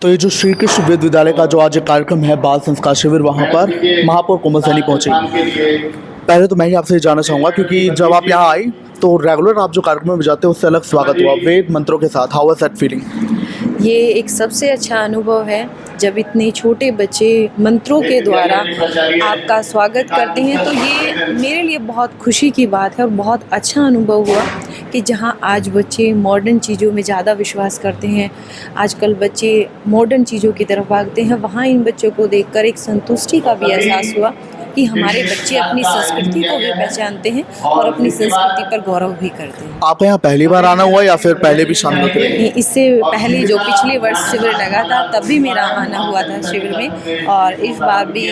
तो ये जो श्री कृष्ण विश्वविद्यालय का जो आज एक कार्यक्रम है बाल संस्कार शिविर, वहाँ पर महापौर कोमल सैनी पहुँचे। पहले तो मैं ही आपसे जानना चाहूँगा, क्योंकि जब आप यहाँ आई तो रेगुलर आप जो कार्यक्रम में जाते हो उससे अलग स्वागत हुआ वेद मंत्रों के साथ। How was that feeling? ये एक सबसे अच्छा अनुभव है जब इतने छोटे बच्चे मंत्रों के द्वारा आपका स्वागत करते हैं। तो ये मेरे लिए बहुत खुशी की बात है और बहुत अच्छा अनुभव हुआ कि जहाँ आज बच्चे मॉडर्न चीज़ों में ज़्यादा विश्वास करते हैं, आजकल बच्चे मॉडर्न चीज़ों की तरफ भागते हैं, वहाँ इन बच्चों को देखकर एक संतुष्टि का भी एहसास हुआ कि हमारे बच्चे अपनी संस्कृति को भी पहचानते हैं और अपनी संस्कृति पर गौरव भी करते हैं। आपका यहाँ पहली बार आना हुआ या फिर पहले भी शामिल होते रहे? इससे पहले जो पिछले वर्ष शिविर लगा था तब भी मेरा आना हुआ था शिविर में, और इस बार भी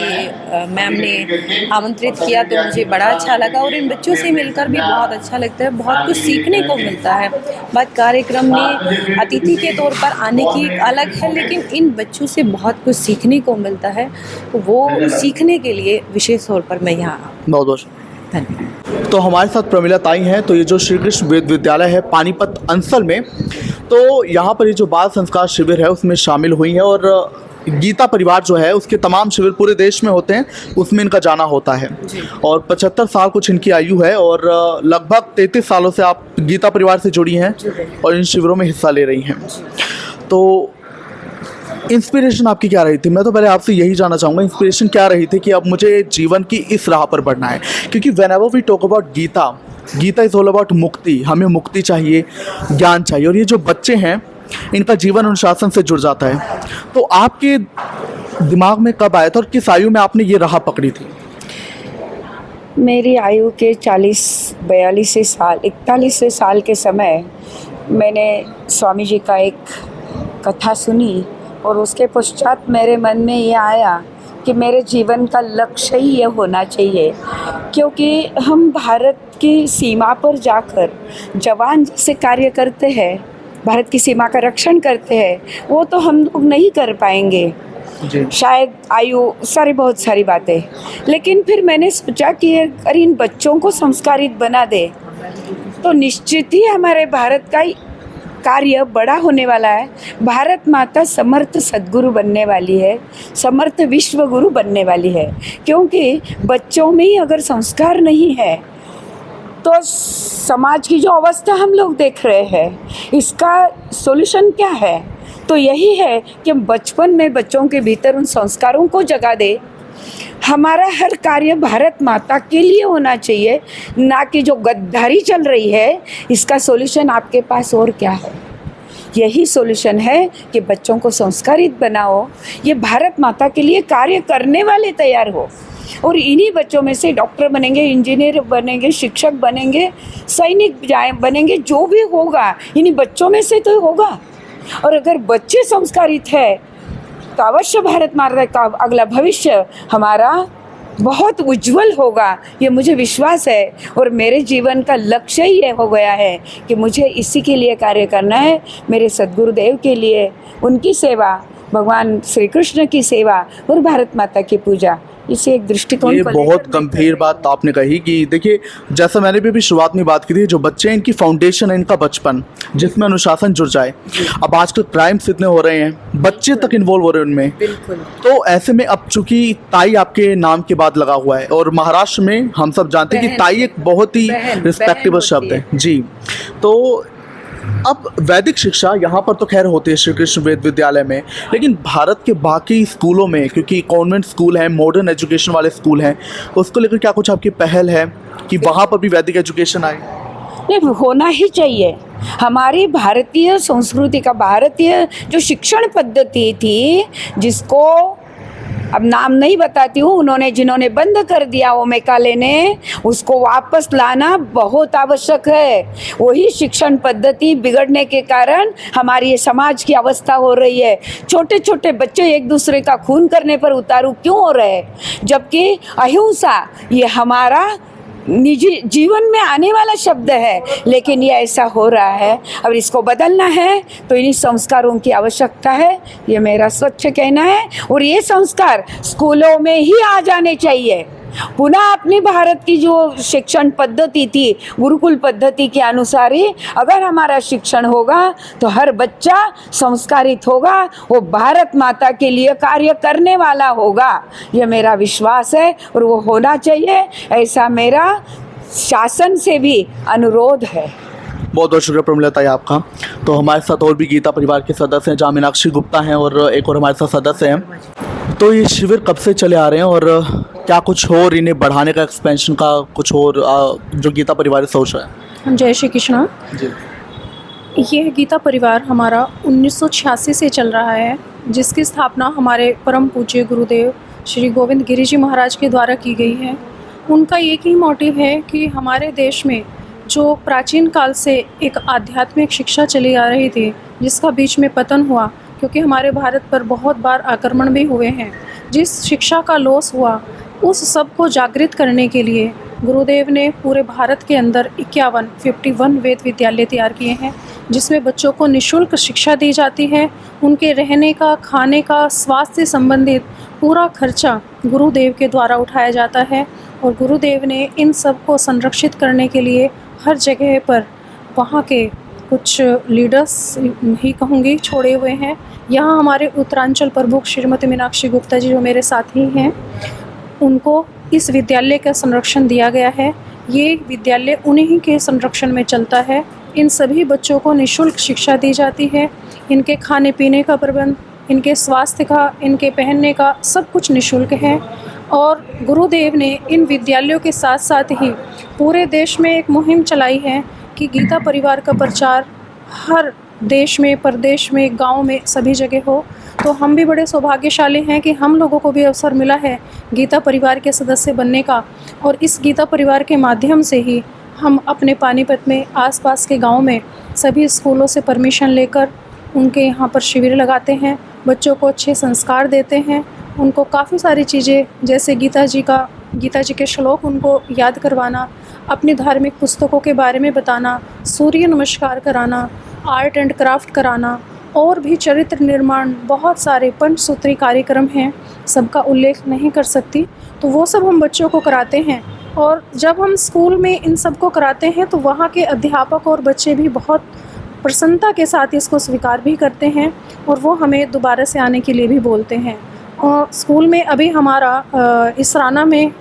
मैम ने आमंत्रित किया तो मुझे बड़ा अच्छा लगा और इन बच्चों से मिलकर भी बहुत अच्छा लगता है। बहुत कुछ सीखने को मिलता है। बात कार्यक्रम में अतिथि के तौर पर आने की एक अलग है, लेकिन इन बच्चों से बहुत कुछ सीखने को मिलता है, तो वो सीखने के लिए विशेष तौर पर मैं यहाँ बहुत बहुत धन्यवाद। तो हमारे साथ प्रमिला ताई हैं। तो ये जो श्री कृष्ण विश्वविद्यालय है पानीपत अंचल में, तो यहाँ पर ये जो बाल संस्कार शिविर है उसमें शामिल हुई हैं, और गीता परिवार जो है उसके तमाम शिविर पूरे देश में होते हैं, उसमें इनका जाना होता है। और 75 साल कुछ इनकी आयु है, और लगभग 33 सालों से आप गीता परिवार से जुड़ी हैं और इन शिविरों में हिस्सा ले रही हैं। तो इंस्पिरेशन आपकी क्या रही थी? मैं तो पहले आपसे यही जानना चाहूँगा, इंस्पिरेशन क्या रही थी कि अब मुझे जीवन की इस राह पर बढ़ना है? क्योंकि whenever we talk about Gita is all about mukti. हमें मुक्ति चाहिए, ज्ञान चाहिए, और ये जो बच्चे हैं इनका जीवन अनुशासन से जुड़ जाता है। तो आपके दिमाग में कब आया था और किस आयु में आपने ये राह पकड़ी थी? मेरी आयु के 42 साल 41 साल के समय मैंने स्वामी जी का एक कथा सुनी, और उसके पश्चात मेरे मन में ये आया कि मेरे जीवन का लक्ष्य ही ये होना चाहिए, क्योंकि हम भारत की सीमा पर जाकर जवान जैसे कार्य करते हैं, भारत की सीमा का रक्षण करते हैं, वो तो हम लोग नहीं कर पाएंगे जी। शायद आयु बहुत सारी बातें। लेकिन फिर मैंने सोचा कि अगर इन बच्चों को संस्कारित बना दे तो निश्चित ही हमारे भारत का कार्य बड़ा होने वाला है। भारत माता समर्थ सद्गुरु बनने वाली है, समर्थ विश्व गुरु बनने वाली है, क्योंकि बच्चों में ही अगर संस्कार नहीं है तो समाज की जो अवस्था हम लोग देख रहे हैं, इसका सॉल्यूशन क्या है? तो यही है कि बचपन में बच्चों के भीतर उन संस्कारों को जगा दे। हमारा हर कार्य भारत माता के लिए होना चाहिए, ना कि जो गद्दारी चल रही है। इसका सॉल्यूशन आपके पास और क्या है? यही सॉल्यूशन है कि बच्चों को संस्कारित बनाओ, ये भारत माता के लिए कार्य करने वाले तैयार हो, और इन्हीं बच्चों में से डॉक्टर बनेंगे, इंजीनियर बनेंगे, शिक्षक बनेंगे, सैनिक बनेंगे, जो भी होगा इन्हीं बच्चों में से तो होगा। और अगर बच्चे संस्कारित है तो अवश्य भारत माता का अगला भविष्य हमारा बहुत उज्जवल होगा, ये मुझे विश्वास है। और मेरे जीवन का लक्ष्य ही ये हो गया है कि मुझे इसी के लिए कार्य करना है, मेरे सद्गुरुदेव के लिए, उनकी सेवा, भगवान श्री कृष्ण की सेवा और भारत माता की पूजा। इसे एक दृष्टिकोण ये बहुत गंभीर बात आपने कही कि देखिए, जैसा मैंने भी शुरुआत में बात की थी, जो बच्चे हैं इनकी फाउंडेशन है इनका बचपन, जिसमें अनुशासन जुड़ जाए। अब आजकल क्राइम्स इतने हो रहे हैं, बच्चे तक इन्वॉल्व हो रहे हैं उनमें। बिल्कुल। तो ऐसे में अब चूंकि ताई आपके नाम के बाद लगा हुआ है, और महाराष्ट्र में हम सब जानते हैं कि ताई एक बहुत ही रिस्पेक्टेबल शब्द है जी। तो अब वैदिक शिक्षा यहाँ पर तो खैर होती है श्री कृष्ण विश्वविद्यालय में, लेकिन भारत के बाकी स्कूलों में, क्योंकि कॉन्वेंट स्कूल हैं, मॉडर्न एजुकेशन वाले स्कूल हैं, उसको लेकर क्या कुछ आपकी पहल है कि वहाँ पर भी वैदिक एजुकेशन आए? नहीं, होना ही चाहिए। हमारी भारतीय संस्कृति का, भारतीय जो शिक्षण पद्धति थी, जिसको अब नाम नहीं बताती हूँ, जिन्होंने बंद कर दिया वो मेकाले ने, उसको वापस लाना बहुत आवश्यक है। वही शिक्षण पद्धति बिगड़ने के कारण हमारी ये समाज की अवस्था हो रही है। छोटे छोटे बच्चे एक दूसरे का खून करने पर उतारू क्यों हो रहे हैं, जबकि अहिंसा ये हमारा निजी जीवन में आने वाला शब्द है, लेकिन ये ऐसा हो रहा है। अब इसको बदलना है तो इन्हीं संस्कारों की आवश्यकता है, ये मेरा स्वच्छ कहना है। और ये संस्कार स्कूलों में ही आ जाने चाहिए। पुनः अपनी भारत की जो शिक्षण पद्धति थी गुरुकुल पद्धति के अनुसार ही अगर हमारा शिक्षण होगा तो हर बच्चा संस्कारित होगा, वो भारत माता के लिए कार्य करने वाला होगा, ये मेरा विश्वास है और वो होना चाहिए, ऐसा मेरा शासन से भी अनुरोध है। बहुत बहुत शुक्रिया प्रमिलता है आपका। तो हमारे साथ और भी गीता परिवार के सदस्य हैं, जहाँ मीनाक्षी गुप्ता हैं और एक और हमारे साथ सदस्य हैं। तो ये शिविर कब से चले आ रहे हैं और क्या कुछ और इन्हें बढ़ाने का, एक्सपेंशन का कुछ और जो गीता परिवार सोच रहा है? जय श्री कृष्णा जी। ये गीता परिवार हमारा 1986 से चल रहा है, जिसकी स्थापना हमारे परम पूज्य गुरुदेव श्री गोविंद गिरि जी महाराज के द्वारा की गई है। उनका एक ही मोटिव है कि हमारे देश में जो प्राचीन काल से एक आध्यात्मिक शिक्षा चली आ रही थी, जिसका बीच में पतन हुआ क्योंकि हमारे भारत पर बहुत बार आक्रमण भी हुए हैं, जिस शिक्षा का लॉस हुआ उस सब को जागृत करने के लिए गुरुदेव ने पूरे भारत के अंदर 51 वेद विद्यालय तैयार किए हैं, जिसमें बच्चों को निःशुल्क शिक्षा दी जाती है। उनके रहने का, खाने का, स्वास्थ्य से संबंधित पूरा खर्चा गुरुदेव के द्वारा उठाया जाता है और गुरुदेव ने इन सब को संरक्षित करने के लिए हर जगह पर वहाँ के कुछ लीडर्स ही कहूँगी छोड़े हुए हैं। यहाँ हमारे उत्तरांचल प्रमुख श्रीमती मीनाक्षी गुप्ता जी जो मेरे साथी हैं, उनको इस विद्यालय का संरक्षण दिया गया है। ये विद्यालय उन्हीं के संरक्षण में चलता है। इन सभी बच्चों को निःशुल्क शिक्षा दी जाती है। इनके खाने पीने का प्रबंध, इनके स्वास्थ्य का, इनके पहनने का सब कुछ निःशुल्क है। और गुरुदेव ने इन विद्यालयों के साथ साथ ही पूरे देश में एक मुहिम चलाई है कि गीता परिवार का प्रचार हर देश में, प्रदेश में, गांव में, सभी जगह हो। तो हम भी बड़े सौभाग्यशाली हैं कि हम लोगों को भी अवसर मिला है गीता परिवार के सदस्य बनने का, और इस गीता परिवार के माध्यम से ही हम अपने पानीपत में, आसपास के गांव में सभी स्कूलों से परमिशन लेकर उनके यहाँ पर शिविर लगाते हैं, बच्चों को अच्छे संस्कार देते हैं, उनको काफ़ी सारी चीज़ें जैसे गीता जी के श्लोक उनको याद करवाना, अपनी धार्मिक पुस्तकों के बारे में बताना, सूर्य नमस्कार कराना, आर्ट एंड क्राफ्ट कराना, और भी चरित्र निर्माण, बहुत सारे पंचसूत्री कार्यक्रम हैं, सबका उल्लेख नहीं कर सकती। तो वो सब हम बच्चों को कराते हैं, और जब हम स्कूल में इन सब को कराते हैं तो वहाँ के अध्यापक और बच्चे भी बहुत प्रसन्नता के साथ इसको स्वीकार भी करते हैं और वो हमें दोबारा से आने के लिए भी बोलते हैं। और स्कूल में अभी हमारा इसराना में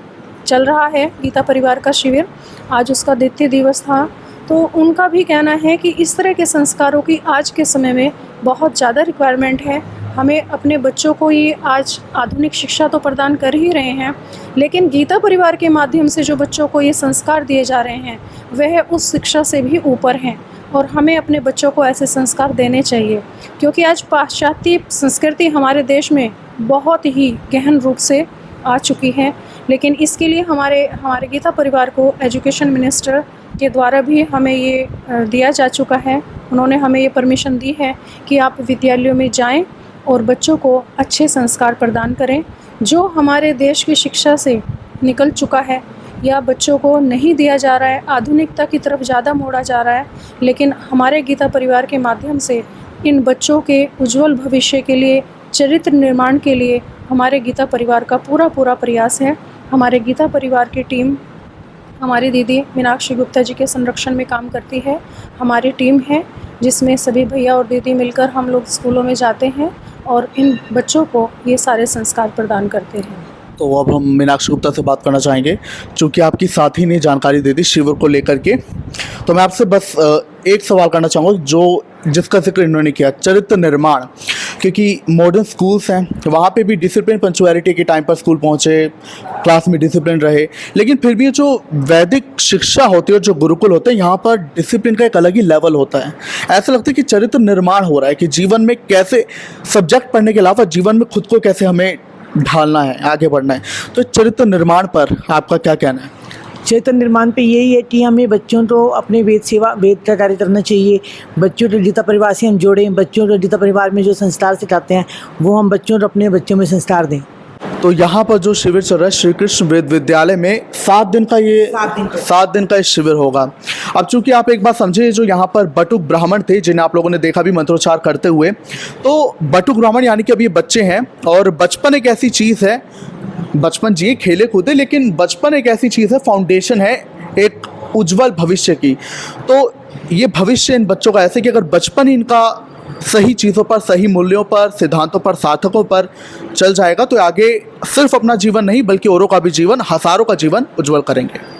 चल रहा है गीता परिवार का शिविर, आज उसका द्वितीय दिवस था। तो उनका भी कहना है कि इस तरह के संस्कारों की आज के समय में बहुत ज़्यादा रिक्वायरमेंट है। हमें अपने बच्चों को ये आज आधुनिक शिक्षा तो प्रदान कर ही रहे हैं, लेकिन गीता परिवार के माध्यम से जो बच्चों को ये संस्कार दिए जा रहे हैं वह उस शिक्षा से भी ऊपर हैं, और हमें अपने बच्चों को ऐसे संस्कार देने चाहिए। क्योंकि आज पाश्चात्य संस्कृति हमारे देश में बहुत ही गहन रूप से आ चुकी है, लेकिन इसके लिए हमारे गीता परिवार को एजुकेशन मिनिस्टर के द्वारा भी हमें ये दिया जा चुका है। उन्होंने हमें ये परमिशन दी है कि आप विद्यालयों में जाएं और बच्चों को अच्छे संस्कार प्रदान करें। जो हमारे देश की शिक्षा से निकल चुका है या बच्चों को नहीं दिया जा रहा है, आधुनिकता की तरफ ज़्यादा मोड़ा जा रहा है, लेकिन हमारे गीता परिवार के माध्यम से इन बच्चों के उज्जवल भविष्य के लिए, चरित्र निर्माण के लिए हमारे गीता परिवार का पूरा प्रयास है। हमारे गीता परिवार की टीम हमारी दीदी मीनाक्षी गुप्ता जी के संरक्षण में काम करती है। हमारी टीम है जिसमें सभी भैया और दीदी मिलकर हम लोग स्कूलों में जाते हैं और इन बच्चों को ये सारे संस्कार प्रदान करते हैं। तो अब हम मीनाक्षी गुप्ता से बात करना चाहेंगे, चूँकि आपकी साथी ने जानकारी दे दी शिविर को लेकर के, तो मैं आपसे बस एक सवाल करना चाहूँगा जिसका जिक्र इन्होंने किया, चरित्र निर्माण। क्योंकि मॉडर्न स्कूल्स हैं, वहाँ पे भी डिसिप्लिन, पंक्चुअलिटी के टाइम पर स्कूल पहुँचे, क्लास में डिसिप्लिन रहे, लेकिन फिर भी जो वैदिक शिक्षा होती है और जो गुरुकुल होते हैं, यहाँ पर डिसिप्लिन का एक अलग ही लेवल होता है। ऐसा लगता है कि चरित्र निर्माण हो रहा है कि जीवन में कैसे, सब्जेक्ट पढ़ने के अलावा जीवन में खुद को कैसे हमें ढालना है, आगे बढ़ना है। तो चरित्र निर्माण पर आपका क्या कहना है? चरित्र निर्माण पे यही है कि हमें बच्चों को अपने वेद का कार्य करना चाहिए। बच्चों को गीता परिवार से हम जोड़ें, बच्चों को गीता परिवार में जो संस्कार सिखाते हैं वो हम बच्चों को अपने बच्चों में संस्कार दें। तो यहाँ पर जो शिविर चल रहा है श्री कृष्ण वेद विद्यालय में 7 दिन का ये शिविर होगा। अब चूंकि आप एक बात समझिए, जो यहाँ पर बटुक ब्राह्मण थे जिन्हें आप लोगों ने देखा भी मंत्रोच्चार करते हुए, तो बटुक ब्राह्मण यानी कि अब ये बच्चे हैं, और बचपन एक ऐसी चीज़ है बचपन जिए, खेले कूदे, लेकिन बचपन एक ऐसी चीज़ है, फाउंडेशन है एक उज्जवल भविष्य की। तो ये भविष्य इन बच्चों का ऐसे कि अगर बचपन इनका सही चीज़ों पर, सही मूल्यों पर, सिद्धांतों पर, सार्थकों पर चल जाएगा तो आगे सिर्फ अपना जीवन नहीं बल्कि औरों का भी जीवन, हज़ारों का जीवन उज्जवल करेंगे।